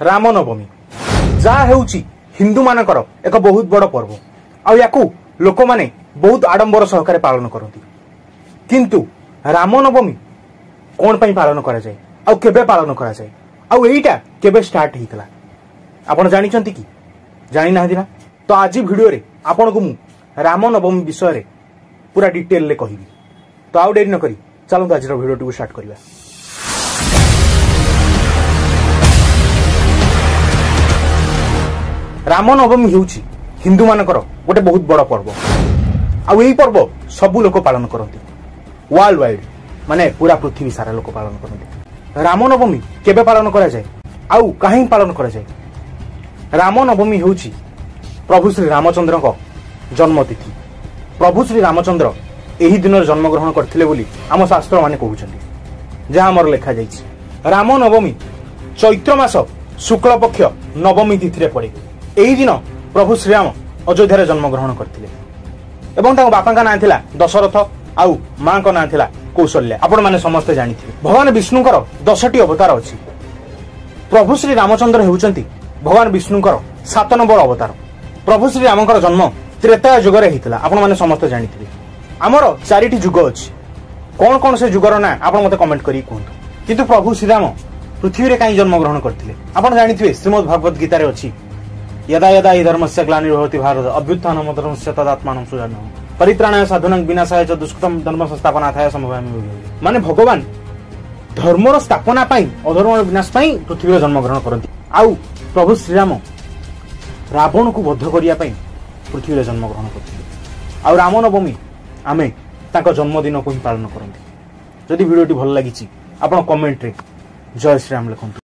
रामनवमी जहा हेउची हिंदू मानकर एक बहुत बड़ पर्व आकु लोक माने बहुत आडंबर सहकारे पालन करती किंतु रामनवमी कौन पाई पालन करा जाए आउ केबे पालन करा जाए आउ एईटा केबे स्टार्ट हेइतला आपण जानि चंती कि जानि ना दिना तो आज वीडियो रे आपण को मु रामनवमी विषय रे पूरा डिटेल ले कहिबी तो आउ देरी न करी चलंतु आज वीडियो को स्टार्ट करिबा। रामनवमी हेउची हिंदू मानकर गोटे बहुत बड़ पर्व आउ एई पर्व सबु लोक पालन करती वर्ल्ड वाइड माने पूरा पृथ्वी सारा लोक पालन करती। रामनवमी केबे पालन करा जाए आउ काहे पालन करा जाए? रामनवमी हेउची प्रभु श्री रामचंद्र को जन्म तिथि। प्रभु श्री रामचंद्र एही दिन जन्म ग्रहण करथिले बोली आम शास्त्र माने कहउछन्ती जहा हमर लेखा जाइछि। रामनवमी चैत्र मास शुक्ल पक्ष नवमी तिथि रे पड़े। एही दिन प्रभु श्रीराम अयोध्या रे जन्म ग्रहण करथिले एवं तांको बापा का नाम थिला दशरथ आउ मां का नाम थिला कौशल्या। आपण माने समस्त जानिथिबे भगवान विष्णुकर 10टी अवतार अछि। प्रभु श्री रामचंद्र हेउचंती भगवान विष्णुकर 7 नंबर अवतार। प्रभु श्री रामकर जन्म त्रेता युग रे हितला आपण माने समस्त जानिथिबे। हमर 4टी युग अछि कोन कोन से युगर ना आपण मते कमेंट करी कहंतु। किंतु प्रभु श्री राम पृथ्वी रे काई जन्म ग्रहण करथिले आपण जानिथिबे श्रीमद् भागवत गीता रे अछि यदा यदा हि धर्मस्य ग्लानिर्भवति भारत अभ्युत्थानम् धर्मस्य तदात्मानं सृजाम्यहम् परित्राणाय साधूनां विनाशाय च दुष्कृतं धर्म संस्थापनार्थाय समभवामि। माने भगवान धर्मर स्थापना पाई अधर्मर विनाश पाई पृथ्वी रे जन्म ग्रहण करंती आउ प्रभु श्रीराम रावण को वध करिया पाई पृथ्वी रे जन्म ग्रहण करथिले। आउ रामनवमी आमे ताको जन्मदिन को ही पालन करंती। जदि वीडियोटी भल लागिछि आपण कमेंट रे जय श्री राम लिखंतु।